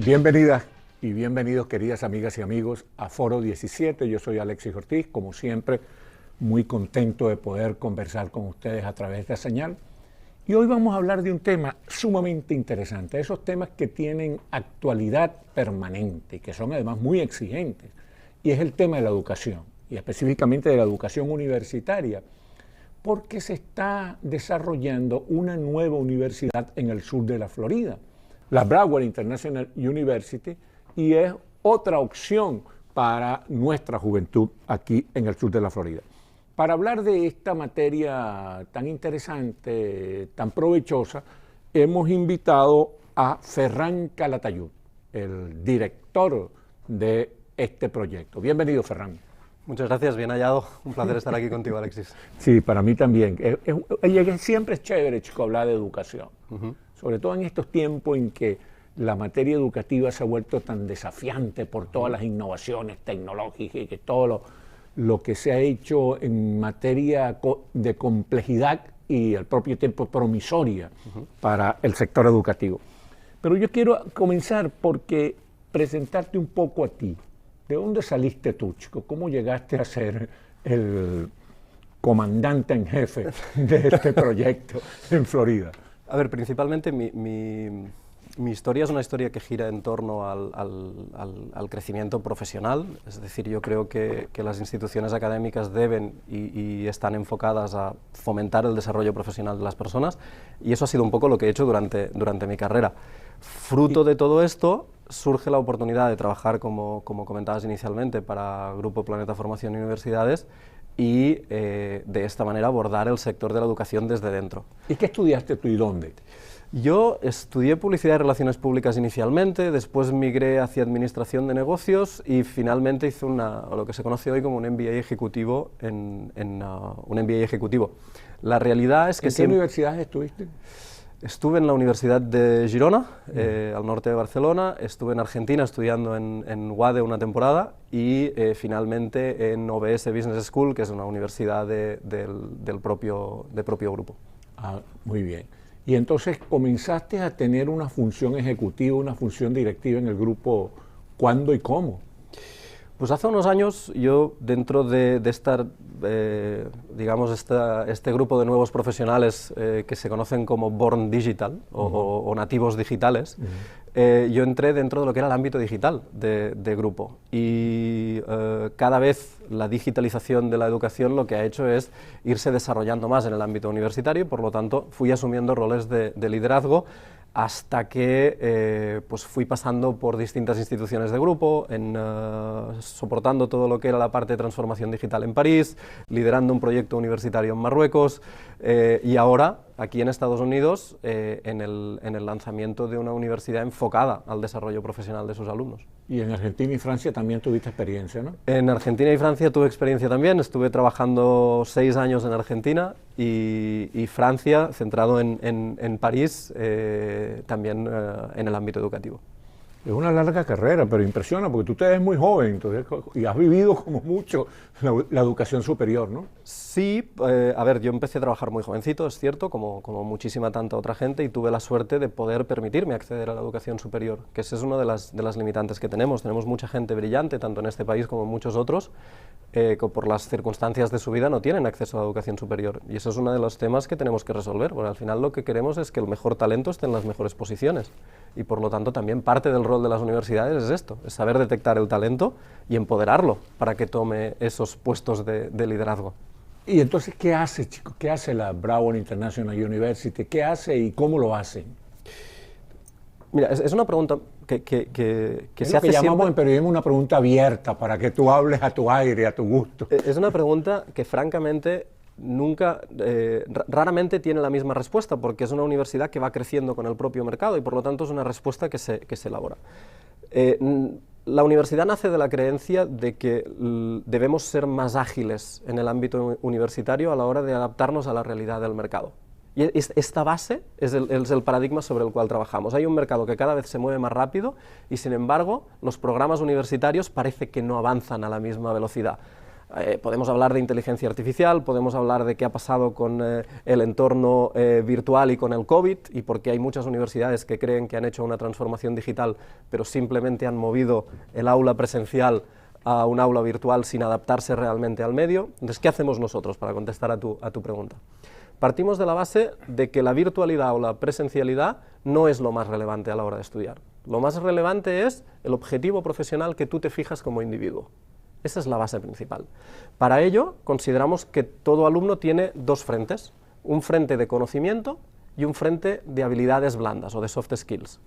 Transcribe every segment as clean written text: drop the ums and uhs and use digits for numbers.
Bienvenidas y bienvenidos, queridas amigas y amigos, a Foro 17. Yo soy Alexis Ortiz, como siempre, muy contento de poder conversar con ustedes a través de esta señal. Y hoy vamos a hablar de un tema sumamente interesante, esos temas que tienen actualidad permanente, que son además muy exigentes, y es el tema de la educación, y específicamente de la educación universitaria, porque se está desarrollando una nueva universidad en el sur de la Florida, la Broward International University, y es otra opción para nuestra juventud aquí en el sur de la Florida. Para hablar de esta materia tan interesante, tan provechosa, hemos invitado a Ferran Calatayud, el director de este proyecto. Bienvenido, Ferran. Muchas gracias, bien hallado. Un placer estar aquí contigo, Alexis. Sí, para mí también. Siempre es chévere, chico, hablar de educación. Sobre todo en estos tiempos en que la materia educativa se ha vuelto tan desafiante por todas las innovaciones tecnológicas y que todo lo que se ha hecho en materia de complejidad y al propio tiempo promisoria para el sector educativo. Pero yo quiero comenzar porque presentarte un poco a ti. ¿De dónde saliste tú, chico? ¿Cómo llegaste a ser el comandante en jefe de este proyecto en Florida? A ver, principalmente mi historia es una historia que gira en torno al crecimiento profesional, es decir, yo creo que las instituciones académicas deben y están enfocadas a fomentar el desarrollo profesional de las personas, y eso ha sido un poco lo que he hecho durante mi carrera. Fruto de todo esto surge la oportunidad de trabajar, como comentabas inicialmente, para Grupo Planeta Formación y Universidades, y de esta manera abordar el sector de la educación desde dentro. ¿Y qué estudiaste tú y dónde? Yo estudié Publicidad y Relaciones Públicas inicialmente, después migré hacia Administración de Negocios y finalmente hice lo que se conoce hoy como un MBA ejecutivo. Un MBA ejecutivo. La realidad es que... ¿En qué universidades estuviste? Estuve en la Universidad de Girona, al norte de Barcelona, estuve en Argentina estudiando en UADE una temporada y finalmente en OBS Business School, que es una universidad del propio grupo. Ah, muy bien. Y entonces comenzaste a tener una función ejecutiva, una función directiva en el grupo. ¿Cuándo y cómo? Pues hace unos años yo, dentro de estar, digamos, este grupo de nuevos profesionales que se conocen como Born Digital o nativos digitales, yo entré dentro de lo que era el ámbito digital de grupo, y cada vez la digitalización de la educación lo que ha hecho es irse desarrollando más en el ámbito universitario, y por lo tanto fui asumiendo roles de liderazgo hasta que pues fui pasando por distintas instituciones de grupo, soportando todo lo que era la parte de transformación digital en París, liderando un proyecto universitario en Marruecos, y ahora aquí en Estados Unidos en el lanzamiento de una universidad enfocada al desarrollo profesional de sus alumnos. Y en Argentina y Francia también tuviste experiencia, ¿no? En Argentina y Francia tuve experiencia también, estuve trabajando 6 años en Argentina y Francia, centrado en París, también en el ámbito educativo. Es una larga carrera, pero impresiona porque tú te ves muy joven entonces, y has vivido como mucho la educación superior, ¿no? Sí, a ver, yo empecé a trabajar muy jovencito, es cierto, como muchísima tanta otra gente, y tuve la suerte de poder permitirme acceder a la educación superior, que esa es una de las limitantes que tenemos. Tenemos mucha gente brillante, tanto en este país como en muchos otros, que por las circunstancias de su vida no tienen acceso a la educación superior, y eso es uno de los temas que tenemos que resolver, porque al final lo que queremos es que el mejor talento esté en las mejores posiciones, y por lo tanto también parte del rol de las universidades es esto, es saber detectar el talento y empoderarlo para que tome esos puestos de liderazgo. Y entonces, ¿qué hace, chicos? ¿Qué hace la Broward International University? ¿Qué hace y cómo lo hace? Mira, es una pregunta que se hace llamamos siempre... en periodismo una pregunta abierta para que tú hables a tu aire, a tu gusto. Es una pregunta que francamente raramente tiene la misma respuesta, porque es una universidad que va creciendo con el propio mercado y por lo tanto es una respuesta que se elabora. La universidad nace de la creencia de que debemos ser más ágiles en el ámbito universitario a la hora de adaptarnos a la realidad del mercado. Y esta base es el paradigma sobre el cual trabajamos. Hay un mercado que cada vez se mueve más rápido y, sin embargo, los programas universitarios parece que no avanzan a la misma velocidad. Podemos hablar de inteligencia artificial, podemos hablar de qué ha pasado con el entorno virtual y con el COVID, y porque hay muchas universidades que creen que han hecho una transformación digital, pero simplemente han movido el aula presencial a un aula virtual sin adaptarse realmente al medio. Entonces, ¿qué hacemos nosotros para contestar a tu pregunta? Partimos de la base de que la virtualidad o la presencialidad no es lo más relevante a la hora de estudiar. Lo más relevante es el objetivo profesional que tú te fijas como individuo. Esa es la base principal. Para ello, consideramos que todo alumno tiene dos frentes, un frente de conocimiento y un frente de habilidades blandas o de soft skills.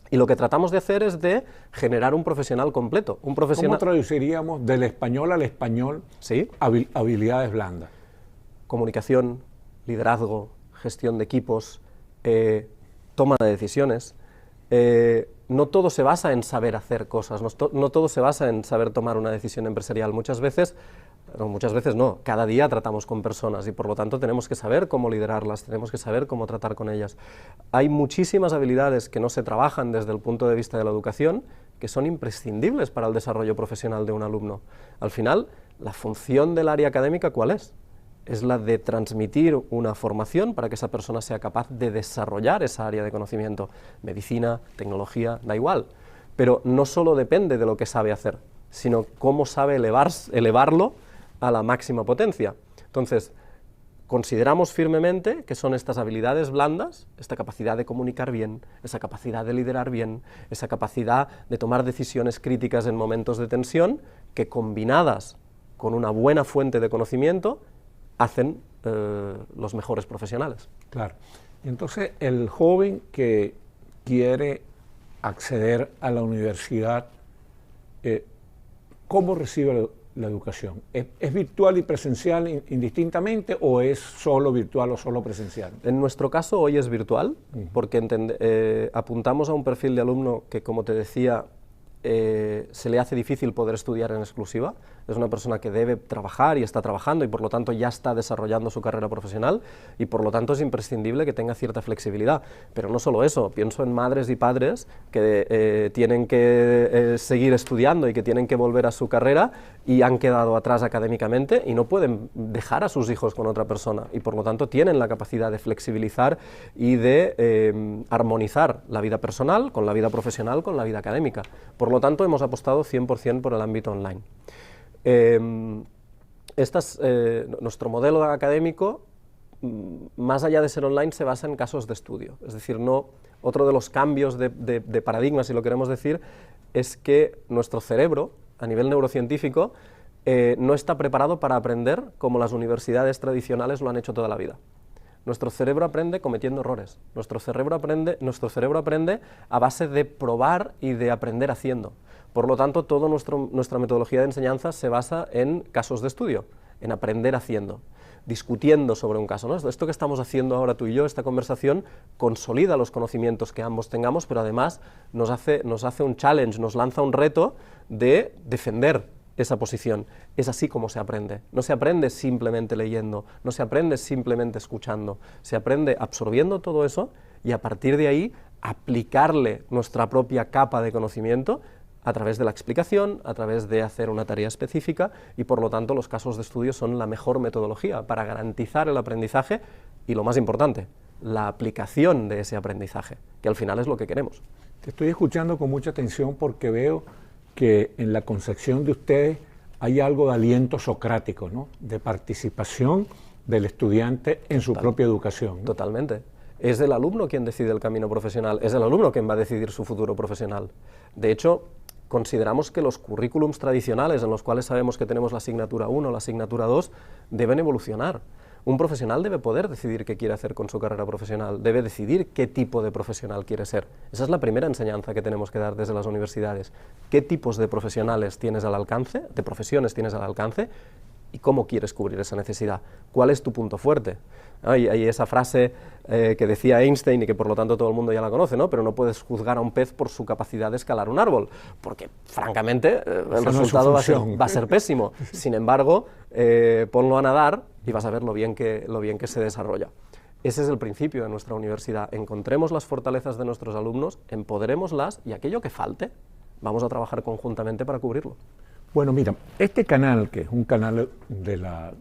Y lo que tratamos de hacer es de generar un profesional completo. ¿Cómo traduciríamos del español al español? ¿Sí? Habilidades blandas. Comunicación, liderazgo, gestión de equipos, toma de decisiones. No todo se basa en saber hacer cosas, no todo se basa en saber tomar una decisión empresarial. Muchas veces no, cada día tratamos con personas y por lo tanto tenemos que saber cómo liderarlas, tenemos que saber cómo tratar con ellas. Hay muchísimas habilidades que no se trabajan desde el punto de vista de la educación que son imprescindibles para el desarrollo profesional de un alumno. Al final, la función del área académica, ¿cuál es? Es la de transmitir una formación para que esa persona sea capaz de desarrollar esa área de conocimiento. Medicina, tecnología, da igual. Pero no solo depende de lo que sabe hacer, sino cómo sabe elevarlo a la máxima potencia. Entonces, consideramos firmemente que son estas habilidades blandas, esta capacidad de comunicar bien, esa capacidad de liderar bien, esa capacidad de tomar decisiones críticas en momentos de tensión, que combinadas con una buena fuente de conocimiento, hacen los mejores profesionales. Claro. Y entonces, el joven que quiere acceder a la universidad, ¿cómo recibe la educación? ¿Es virtual y presencial indistintamente o es solo virtual o solo presencial? En nuestro caso hoy es virtual, porque apuntamos a un perfil de alumno que, como te decía, se le hace difícil poder estudiar en exclusiva. Es una persona que debe trabajar y está trabajando y por lo tanto ya está desarrollando su carrera profesional y por lo tanto es imprescindible que tenga cierta flexibilidad. Pero no solo eso, pienso en madres y padres que tienen que seguir estudiando y que tienen que volver a su carrera y han quedado atrás académicamente y no pueden dejar a sus hijos con otra persona y por lo tanto tienen la capacidad de flexibilizar y de armonizar la vida personal con la vida profesional, con la vida académica. Por lo tanto, hemos apostado 100% por el ámbito online. Nuestro modelo académico, más allá de ser online, se basa en casos de estudio. Es decir, otro de los cambios de paradigma, si lo queremos decir, es que nuestro cerebro, a nivel neurocientífico, no está preparado para aprender como las universidades tradicionales lo han hecho toda la vida. Nuestro cerebro aprende cometiendo errores. Nuestro cerebro aprende a base de probar y de aprender haciendo. Por lo tanto, toda nuestra metodología de enseñanza se basa en casos de estudio, en aprender haciendo, discutiendo sobre un caso, ¿no? Esto que estamos haciendo ahora tú y yo, esta conversación, consolida los conocimientos que ambos tengamos, pero además nos hace un challenge, nos lanza un reto de defender esa posición. Es así como se aprende. No se aprende simplemente leyendo, no se aprende simplemente escuchando, se aprende absorbiendo todo eso y a partir de ahí aplicarle nuestra propia capa de conocimiento a través de la explicación, a través de hacer una tarea específica y por lo tanto los casos de estudio son la mejor metodología para garantizar el aprendizaje y lo más importante, la aplicación de ese aprendizaje, que al final es lo que queremos. Te estoy escuchando con mucha atención porque veo que en la concepción de ustedes hay algo de aliento socrático, ¿no? De participación del estudiante en su propia educación, ¿no? Totalmente. Es el alumno quien decide el camino profesional, es el alumno quien va a decidir su futuro profesional. De hecho, consideramos que los currículums tradicionales en los cuales sabemos que tenemos la asignatura 1 o la asignatura 2 deben evolucionar. Un profesional debe poder decidir qué quiere hacer con su carrera profesional, debe decidir qué tipo de profesional quiere ser. Esa es la primera enseñanza que tenemos que dar desde las universidades. ¿Qué tipos de profesionales tienes al alcance, de profesiones tienes al alcance y cómo quieres cubrir esa necesidad? ¿Cuál es tu punto fuerte? Hay esa frase que decía Einstein y que por lo tanto todo el mundo ya la conoce, ¿no? Pero no puedes juzgar a un pez por su capacidad de escalar un árbol, porque francamente el resultado va a ser pésimo. Sin embargo, ponlo a nadar y vas a ver lo bien que se desarrolla. Ese es el principio de nuestra universidad. Encontremos las fortalezas de nuestros alumnos, empoderémoslas y aquello que falte, vamos a trabajar conjuntamente para cubrirlo. Bueno, mira, este canal, que es un canal de la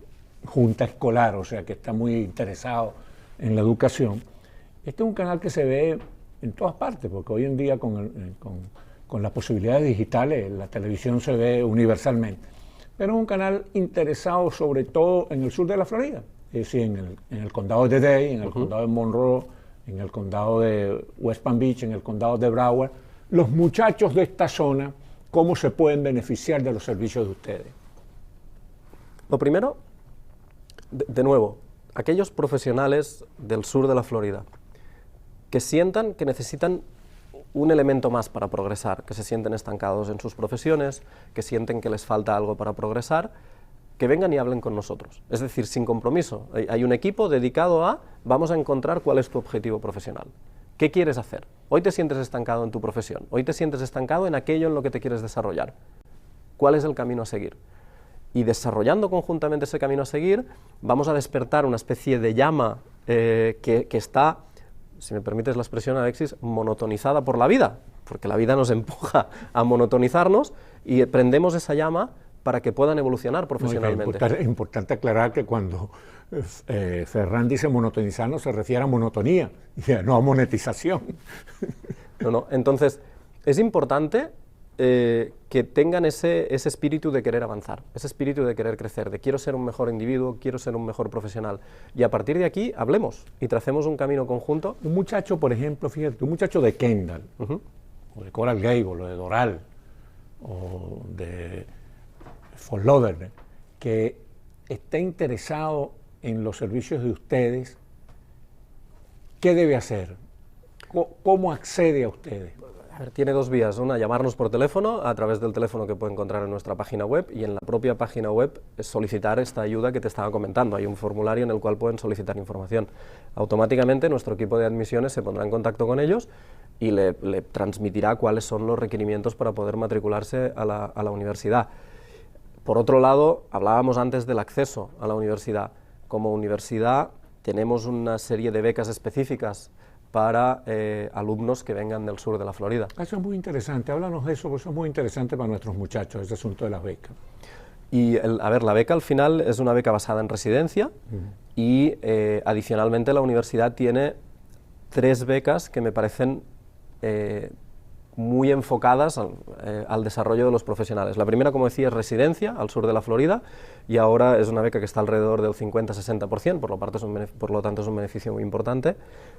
Junta Escolar, o sea, que está muy interesado en la educación, este es un canal que se ve en todas partes, porque hoy en día con las posibilidades digitales la televisión se ve universalmente, pero es un canal interesado sobre todo en el sur de la Florida, es decir, en el condado de Dade, en el condado de Monroe, en el condado de West Palm Beach, en el condado de Broward, los muchachos de esta zona, cómo se pueden beneficiar de los servicios de ustedes. Lo primero, de nuevo, aquellos profesionales del sur de la Florida que sientan que necesitan un elemento más para progresar, que se sienten estancados en sus profesiones, que sienten que les falta algo para progresar, que vengan y hablen con nosotros. Es decir, sin compromiso. Hay un equipo dedicado a, vamos a encontrar cuál es tu objetivo profesional. ¿Qué quieres hacer? Hoy te sientes estancado en tu profesión, hoy te sientes estancado en aquello en lo que te quieres desarrollar. ¿Cuál es el camino a seguir? Y desarrollando conjuntamente ese camino a seguir, vamos a despertar una especie de llama que está, si me permites la expresión, Alexis, monotonizada por la vida, porque la vida nos empuja a monotonizarnos y prendemos esa llama para que puedan evolucionar profesionalmente. Es importante aclarar que cuando Ferran dice monotonizar no se refiere a monotonía, no a monetización. No. Entonces, es importante que tengan ese espíritu de querer avanzar, ese espíritu de querer crecer, de quiero ser un mejor individuo, quiero ser un mejor profesional. Y a partir de aquí hablemos y tracemos un camino conjunto. Un muchacho, por ejemplo, fíjate, un muchacho de Kendall, o de Coral Gables, o de Doral, o de Fort Lauderdale, que esté interesado en los servicios de ustedes, ¿qué debe hacer? ¿Cómo accede a ustedes? A ver, tiene dos vías, una, llamarnos por teléfono, a través del teléfono que puede encontrar en nuestra página web, y en la propia página web solicitar esta ayuda que te estaba comentando. Hay un formulario en el cual pueden solicitar información. Automáticamente nuestro equipo de admisiones se pondrá en contacto con ellos y le transmitirá cuáles son los requerimientos para poder matricularse a la universidad. Por otro lado, hablábamos antes del acceso a la universidad. Como universidad tenemos una serie de becas específicas para alumnos que vengan del sur de la Florida. Eso es muy interesante, háblanos de eso, porque eso es muy interesante para nuestros muchachos, ese asunto de las becas. Y, a ver, la beca al final es una beca basada en residencia y adicionalmente la universidad tiene 3 becas que me parecen muy enfocadas al desarrollo de los profesionales. La primera, como decía, es residencia al sur de la Florida y ahora es una beca que está alrededor del 50-60%, por lo tanto es un beneficio muy importante.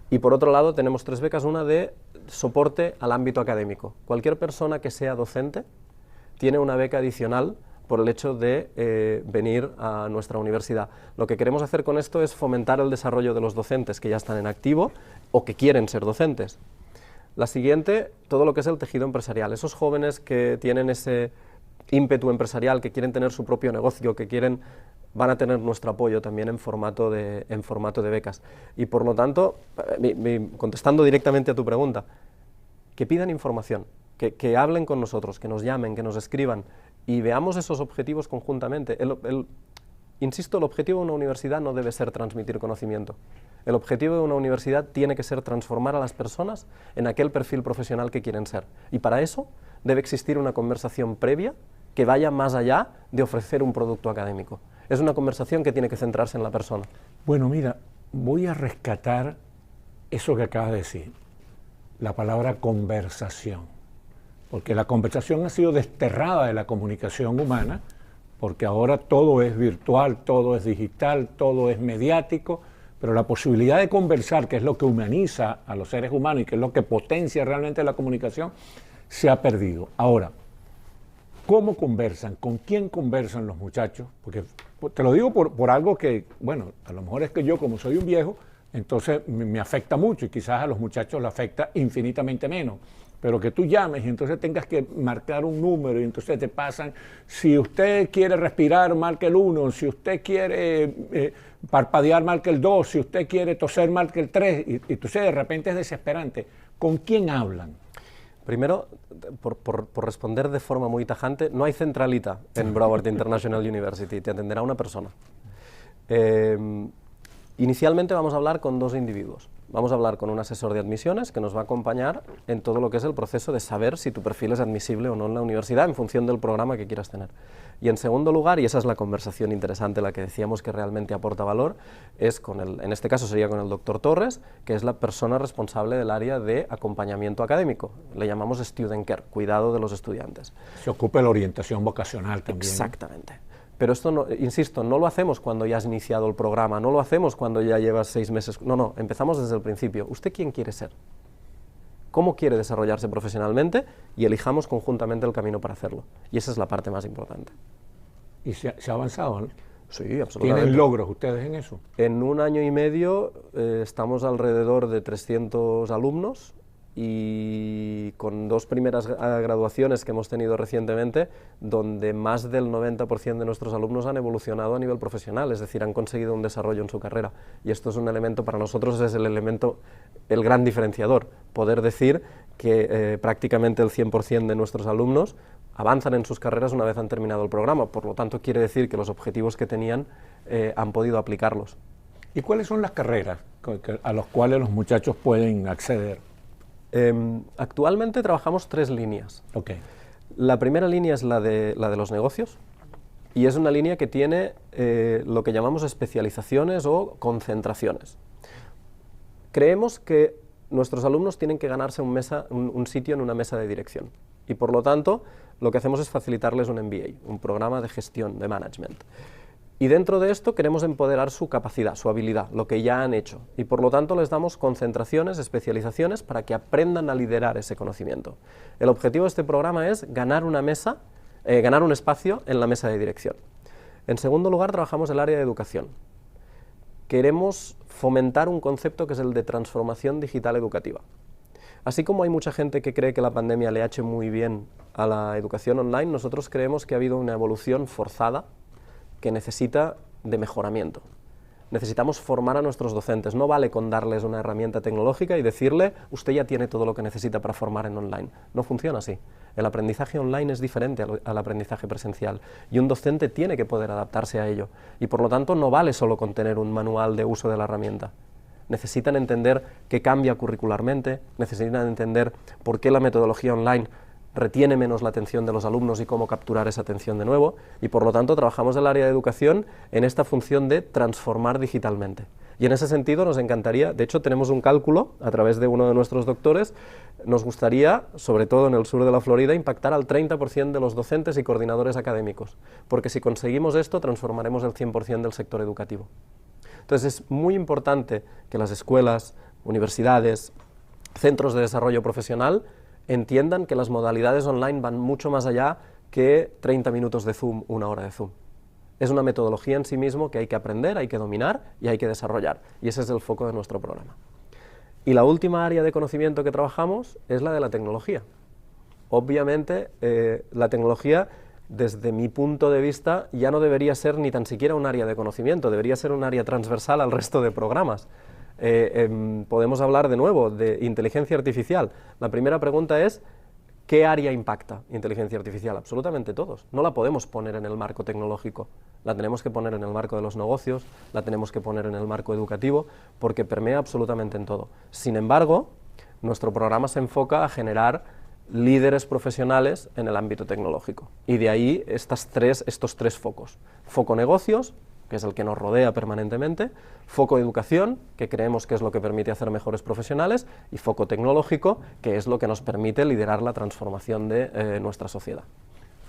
Y por otro lado tenemos 3 becas, una de soporte al ámbito académico. Cualquier persona que sea docente tiene una beca adicional por el hecho de venir a nuestra universidad. Lo que queremos hacer con esto es fomentar el desarrollo de los docentes que ya están en activo o que quieren ser docentes. La siguiente, todo lo que es el tejido empresarial. Esos jóvenes que tienen ese ímpetu empresarial, que quieren tener su propio negocio, van a tener nuestro apoyo también en formato de becas. Y por lo tanto, contestando directamente a tu pregunta, que pidan información, que hablen con nosotros, que nos llamen, que nos escriban y veamos esos objetivos conjuntamente. Insisto, el objetivo de una universidad no debe ser transmitir conocimiento. El objetivo de una universidad tiene que ser transformar a las personas en aquel perfil profesional que quieren ser. Y para eso debe existir una conversación previa que vaya más allá de ofrecer un producto académico. Es una conversación que tiene que centrarse en la persona. Bueno, mira, voy a rescatar eso que acabas de decir, la palabra conversación, porque la conversación ha sido desterrada de la comunicación humana, porque ahora todo es virtual, todo es digital, todo es mediático, pero la posibilidad de conversar, que es lo que humaniza a los seres humanos y que es lo que potencia realmente la comunicación, se ha perdido. Ahora, ¿cómo conversan? ¿Con quién conversan los muchachos? Porque te lo digo por algo que, bueno, a lo mejor es que yo, como soy un viejo, entonces me afecta mucho y quizás a los muchachos le afecta infinitamente menos. Pero que tú llames y entonces tengas que marcar un número y entonces te pasan, si usted quiere respirar, marque el 1, si usted quiere parpadear, marque el 2, si usted quiere toser, marque el 3, y entonces de repente es desesperante. ¿Con quién hablan? Primero, por responder de forma muy tajante, no hay centralita en Broward International University, te atenderá una persona. Inicialmente vamos a hablar con 2 individuos. Vamos a hablar con un asesor de admisiones que nos va a acompañar en todo lo que es el proceso de saber si tu perfil es admisible o no en la universidad en función del programa que quieras tener. Y en segundo lugar, y esa es la conversación interesante, la que decíamos que realmente aporta valor, es en este caso sería con el doctor Torres, que es la persona responsable del área de acompañamiento académico. Le llamamos Student Care, cuidado de los estudiantes. Se ocupa de la orientación vocacional también. Exactamente. Pero esto, no, insisto, no lo hacemos cuando ya has iniciado el programa, no lo hacemos cuando ya llevas 6 meses, no, empezamos desde el principio. ¿Usted quién quiere ser? ¿Cómo quiere desarrollarse profesionalmente? Y elijamos conjuntamente el camino para hacerlo. Y esa es la parte más importante. ¿Y se ha avanzado, no? Sí, absolutamente. ¿Tienen logros ustedes en eso? En 1 año y medio estamos alrededor de 300 alumnos, y con 2 primeras graduaciones que hemos tenido recientemente, donde más del 90% de nuestros alumnos han evolucionado a nivel profesional, es decir, han conseguido un desarrollo en su carrera. Y esto es un elemento, para nosotros es el gran diferenciador, poder decir que prácticamente el 100% de nuestros alumnos avanzan en sus carreras una vez han terminado el programa, por lo tanto quiere decir que los objetivos que tenían han podido aplicarlos. ¿Y cuáles son las carreras a las cuales los muchachos pueden acceder? Actualmente trabajamos 3 líneas. Okay. La primera línea es la de los negocios, y es una línea que tiene lo que llamamos especializaciones o concentraciones. Creemos que nuestros alumnos tienen que ganarse un sitio en una mesa de dirección, y por lo tanto lo que hacemos es facilitarles un MBA, un programa de gestión, de management. Y dentro de esto queremos empoderar su capacidad, su habilidad, lo que ya han hecho, y por lo tanto les damos concentraciones, especializaciones para que aprendan a liderar ese conocimiento. El objetivo de este programa es ganar un espacio en la mesa de dirección. En segundo lugar, trabajamos el área de educación. Queremos fomentar un concepto que es el de transformación digital educativa. Así como hay mucha gente que cree que la pandemia le ha hecho muy bien a la educación online, nosotros creemos que ha habido una evolución forzada que necesita de mejoramiento. Necesitamos formar a nuestros docentes, no vale con darles una herramienta tecnológica y decirle, usted ya tiene todo lo que necesita para formar en online. No funciona así. El aprendizaje online es diferente al aprendizaje presencial, y un docente tiene que poder adaptarse a ello, y por lo tanto no vale solo con tener un manual de uso de la herramienta. Necesitan entender qué cambia curricularmente, necesitan entender por qué la metodología online retiene menos la atención de los alumnos y cómo capturar esa atención de nuevo, y por lo tanto trabajamos el área de educación en esta función de transformar digitalmente. Y en ese sentido nos encantaría, de hecho tenemos un cálculo a través de uno de nuestros doctores, nos gustaría, sobre todo en el sur de la Florida, impactar al 30% de los docentes y coordinadores académicos, porque si conseguimos esto transformaremos el 100% del sector educativo. Entonces es muy importante que las escuelas, universidades, centros de desarrollo profesional entiendan que las modalidades online van mucho más allá que 30 minutos de Zoom, 1 hora de Zoom. Es una metodología en sí mismo que hay que aprender, hay que dominar y hay que desarrollar, y ese es el foco de nuestro programa. Y la última área de conocimiento que trabajamos es la de la tecnología. Obviamente, la tecnología, desde mi punto de vista, ya no debería ser ni tan siquiera un área de conocimiento, debería ser un área transversal al resto de programas. Podemos hablar de nuevo de inteligencia artificial. La primera pregunta es, ¿qué área impacta inteligencia artificial? Absolutamente todos. No la podemos poner en el marco tecnológico, la tenemos que poner en el marco de los negocios, la tenemos que poner en el marco educativo, porque permea absolutamente en todo. Sin embargo, nuestro programa se enfoca a generar líderes profesionales en el ámbito tecnológico. Y de ahí estos tres focos. Foco negocios, que es el que nos rodea permanentemente, foco educación, que creemos que es lo que permite hacer mejores profesionales, y foco tecnológico, que es lo que nos permite liderar la transformación de nuestra sociedad.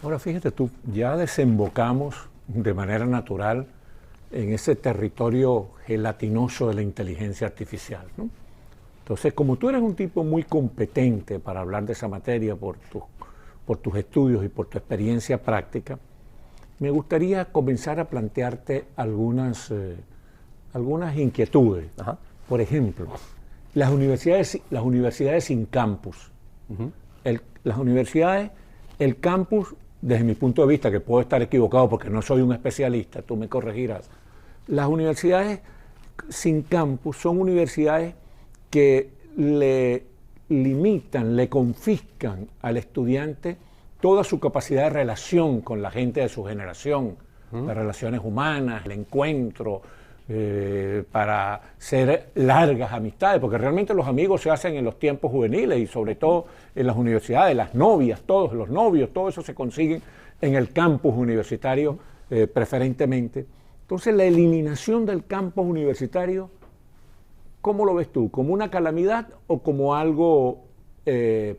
Ahora fíjate tú, ya desembocamos de manera natural en ese territorio gelatinoso de la inteligencia artificial, ¿no? Entonces, como tú eres un tipo muy competente para hablar de esa materia por tus estudios y por tu experiencia práctica, me gustaría comenzar a plantearte algunas inquietudes. Ajá. Por ejemplo, las universidades sin campus. Las universidades, el campus, desde mi punto de vista, que puedo estar equivocado porque no soy un especialista, tú me corregirás, las universidades sin campus son universidades que le limitan, le confiscan al estudiante toda su capacidad de relación con la gente de su generación, las relaciones humanas, el encuentro, para ser largas amistades, porque realmente los amigos se hacen en los tiempos juveniles y sobre todo en las universidades, las novias, todos los novios, todo eso se consiguen en el campus universitario preferentemente. Entonces la eliminación del campus universitario, ¿cómo lo ves tú? ¿Como una calamidad o como algo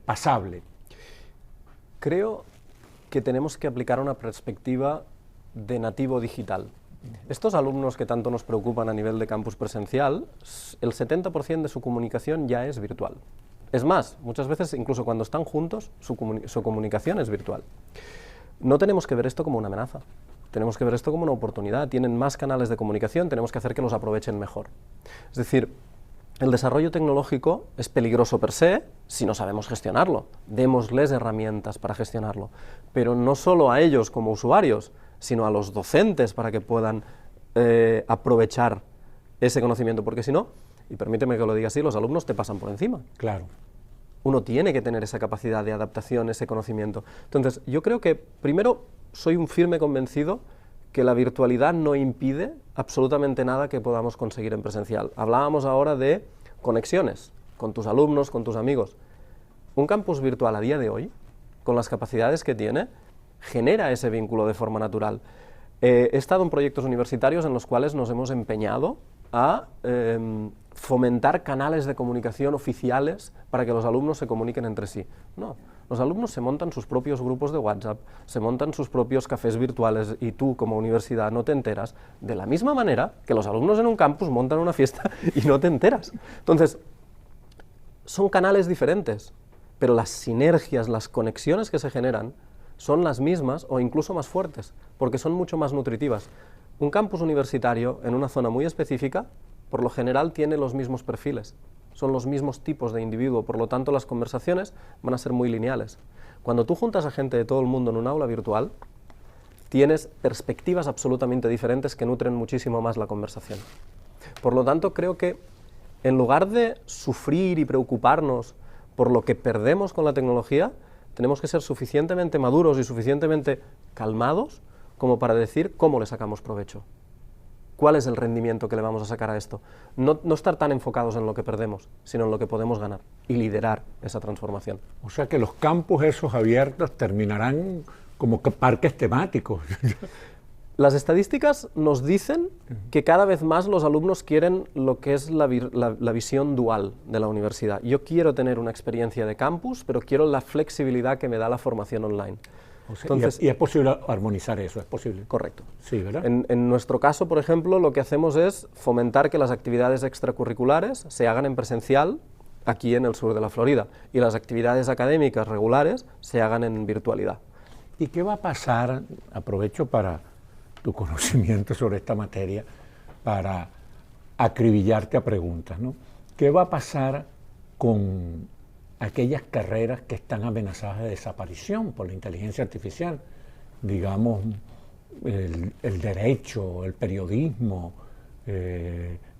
pasable? Creo que tenemos que aplicar una perspectiva de nativo digital. Estos alumnos que tanto nos preocupan a nivel de campus presencial, el 70% de su comunicación ya es virtual. Es más, muchas veces, incluso cuando están juntos, su comunicación es virtual. No tenemos que ver esto como una amenaza, tenemos que ver esto como una oportunidad. Tienen más canales de comunicación, tenemos que hacer que los aprovechen mejor. Es decir, el desarrollo tecnológico es peligroso per se si no sabemos gestionarlo. Démosles herramientas para gestionarlo, pero no solo a ellos como usuarios, sino a los docentes para que puedan aprovechar ese conocimiento, porque si no, y permíteme que lo diga así, los alumnos te pasan por encima. Claro. Uno tiene que tener esa capacidad de adaptación, ese conocimiento. Entonces, yo creo que, primero, soy un firme convencido que la virtualidad no impide absolutamente nada que podamos conseguir en presencial. Hablábamos ahora de conexiones con tus alumnos, con tus amigos. Un campus virtual a día de hoy, con las capacidades que tiene, genera ese vínculo de forma natural. He estado en proyectos universitarios en los cuales nos hemos empeñado a fomentar canales de comunicación oficiales para que los alumnos se comuniquen entre sí. No, los alumnos se montan sus propios grupos de WhatsApp, se montan sus propios cafés virtuales y tú como universidad no te enteras, de la misma manera que los alumnos en un campus montan una fiesta y no te enteras. Entonces, son canales diferentes, pero las sinergias, las conexiones que se generan son las mismas o incluso más fuertes, porque son mucho más nutritivas. Un campus universitario en una zona muy específica, por lo general tiene los mismos perfiles, son los mismos tipos de individuo, por lo tanto las conversaciones van a ser muy lineales. Cuando tú juntas a gente de todo el mundo en un aula virtual, tienes perspectivas absolutamente diferentes que nutren muchísimo más la conversación. Por lo tanto, creo que en lugar de sufrir y preocuparnos por lo que perdemos con la tecnología, tenemos que ser suficientemente maduros y suficientemente calmados como para decir cómo le sacamos provecho. ¿Cuál es el rendimiento que le vamos a sacar a esto? No estar tan enfocados en lo que perdemos, sino en lo que podemos ganar y liderar esa transformación. O sea que los campus esos abiertos terminarán como parques temáticos. Las estadísticas nos dicen que cada vez más los alumnos quieren lo que es la visión dual de la universidad. Yo quiero tener una experiencia de campus, pero quiero la flexibilidad que me da la formación online. O sea, entonces, ¿y es posible armonizar eso? ¿Es posible? Correcto. Sí, ¿verdad? En nuestro caso, por ejemplo, lo que hacemos es fomentar que las actividades extracurriculares se hagan en presencial aquí en el sur de la Florida y las actividades académicas regulares se hagan en virtualidad. ¿Y qué va a pasar? Aprovecho para tu conocimiento sobre esta materia para acribillarte a preguntas, ¿no? ¿Qué va a pasar con aquellas carreras que están amenazadas de desaparición por la inteligencia artificial? Digamos, el derecho, el periodismo,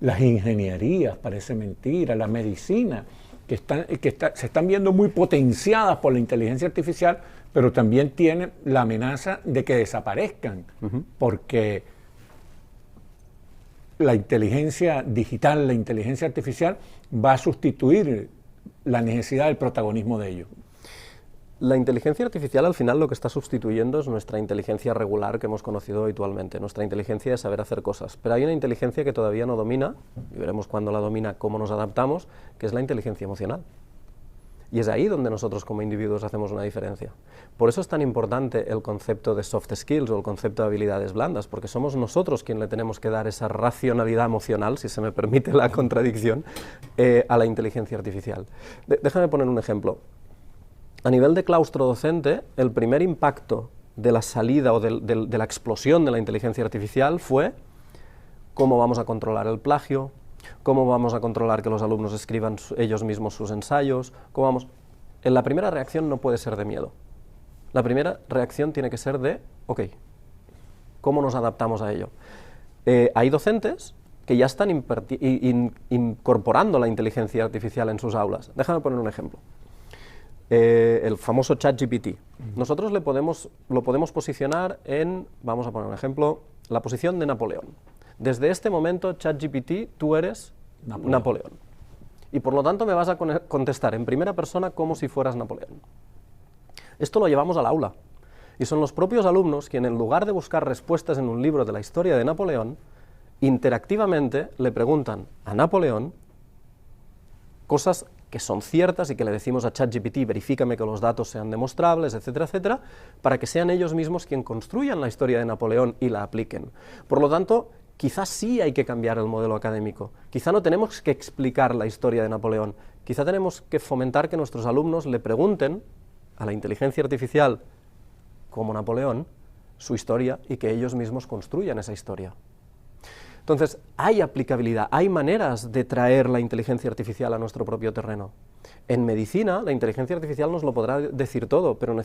las ingenierías, parece mentira, la medicina, que se están viendo muy potenciadas por la inteligencia artificial, pero también tienen la amenaza de que desaparezcan, porque la inteligencia digital, la inteligencia artificial va a sustituir la necesidad del protagonismo de ellos. La inteligencia artificial al final lo que está sustituyendo es nuestra inteligencia regular que hemos conocido habitualmente, nuestra inteligencia de saber hacer cosas. Pero hay una inteligencia que todavía no domina, y veremos cuándo la domina, cómo nos adaptamos, que es la inteligencia emocional. Y es ahí donde nosotros como individuos hacemos una diferencia. Por eso es tan importante el concepto de soft skills o el concepto de habilidades blandas, porque somos nosotros quien le tenemos que dar esa racionalidad emocional, si se me permite la contradicción, a la inteligencia artificial. Déjame poner un ejemplo. A nivel de claustro docente, el primer impacto de la salida o de la explosión de la inteligencia artificial fue cómo vamos a controlar el plagio, cómo vamos a controlar que los alumnos escriban ellos mismos sus ensayos, La primera reacción no puede ser de miedo. La primera reacción tiene que ser de, ok, ¿cómo nos adaptamos a ello? Hay docentes que ya están incorporando la inteligencia artificial en sus aulas. Déjame poner un ejemplo. El famoso ChatGPT. Nosotros lo podemos posicionar en, vamos a poner un ejemplo, la posición de Napoleón. desde este momento, ChatGPT, tú eres Napoleón. Y por lo tanto me vas a contestar en primera persona como si fueras Napoleón. Esto lo llevamos al aula. Y son los propios alumnos quienes, en lugar de buscar respuestas en un libro de la historia de Napoleón, interactivamente le preguntan a Napoleón cosas que son ciertas y que le decimos a ChatGPT, verifícame que los datos sean demostrables, etcétera, etcétera, para que sean ellos mismos quienes construyan la historia de Napoleón y la apliquen. Por lo tanto, quizás sí hay que cambiar el modelo académico. Quizá no tenemos que explicar la historia de Napoleón. Quizá tenemos que fomentar que nuestros alumnos le pregunten a la inteligencia artificial, como Napoleón, su historia y que ellos mismos construyan esa historia. Entonces, hay aplicabilidad, hay maneras de traer la inteligencia artificial a nuestro propio terreno. En medicina, la inteligencia artificial nos lo podrá decir todo, pero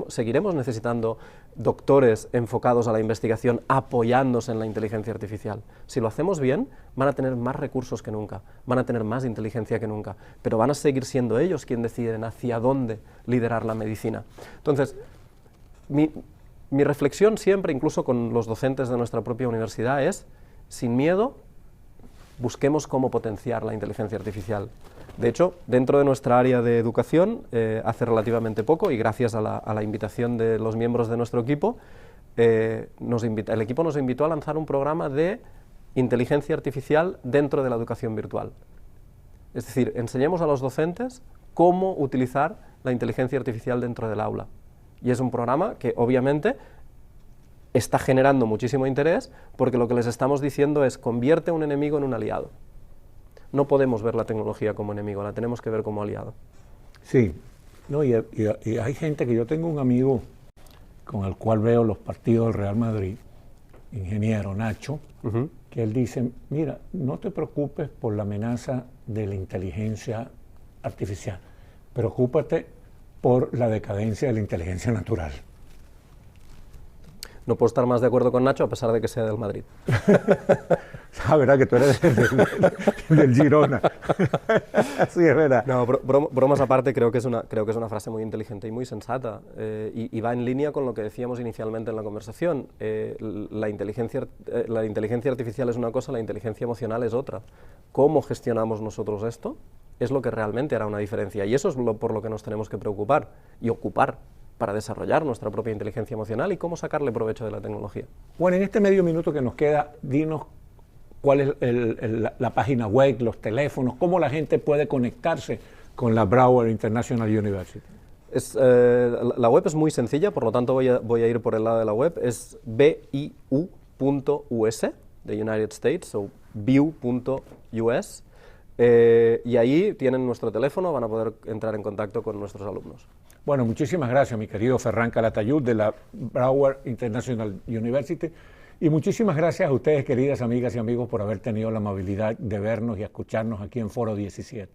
seguiremos necesitando doctores enfocados a la investigación, apoyándose en la inteligencia artificial. Si lo hacemos bien, van a tener más recursos que nunca, van a tener más inteligencia que nunca, pero van a seguir siendo ellos quienes deciden hacia dónde liderar la medicina. Entonces, mi reflexión siempre, incluso con los docentes de nuestra propia universidad, es: sin miedo, busquemos cómo potenciar la inteligencia artificial. De hecho, dentro de nuestra área de educación, hace relativamente poco, y gracias a la invitación de los miembros de nuestro equipo, el equipo nos invitó a lanzar un programa de inteligencia artificial dentro de la educación virtual. Es decir, enseñemos a los docentes cómo utilizar la inteligencia artificial dentro del aula. Y es un programa que, obviamente, está generando muchísimo interés, porque lo que les estamos diciendo es: convierte a un enemigo en un aliado. No podemos ver la tecnología como enemigo, la tenemos que ver como aliado. Sí, no, y hay gente que yo tengo un amigo con el cual veo los partidos del Real Madrid, ingeniero Nacho, que él dice: mira, no te preocupes por la amenaza de la inteligencia artificial, preocúpate por la decadencia de la inteligencia natural. No puedo estar más de acuerdo con Nacho, a pesar de que sea del Madrid. Ah, verdad que tú eres del Girona. Sí, es verdad. No, bromas aparte, creo que es una frase muy inteligente y muy sensata, y va en línea con lo que decíamos inicialmente en la conversación. La inteligencia artificial es una cosa, la inteligencia emocional es otra. ¿Cómo gestionamos nosotros esto? Es lo que realmente hará una diferencia, y eso es por lo que nos tenemos que preocupar y ocupar, para desarrollar nuestra propia inteligencia emocional y cómo sacarle provecho de la tecnología. Bueno, en este medio minuto que nos queda, dinos cuál es la página web, los teléfonos, cómo la gente puede conectarse con la Broward International University. La web es muy sencilla, por lo tanto voy a ir por el lado de la web. Es biu.us, de United States, o biu.us, y ahí tienen nuestro teléfono, van a poder entrar en contacto con nuestros alumnos. Bueno, muchísimas gracias, mi querido Ferran Calatayud, de la Broward International University, y muchísimas gracias a ustedes, queridas amigas y amigos, por haber tenido la amabilidad de vernos y escucharnos aquí en Foro 17.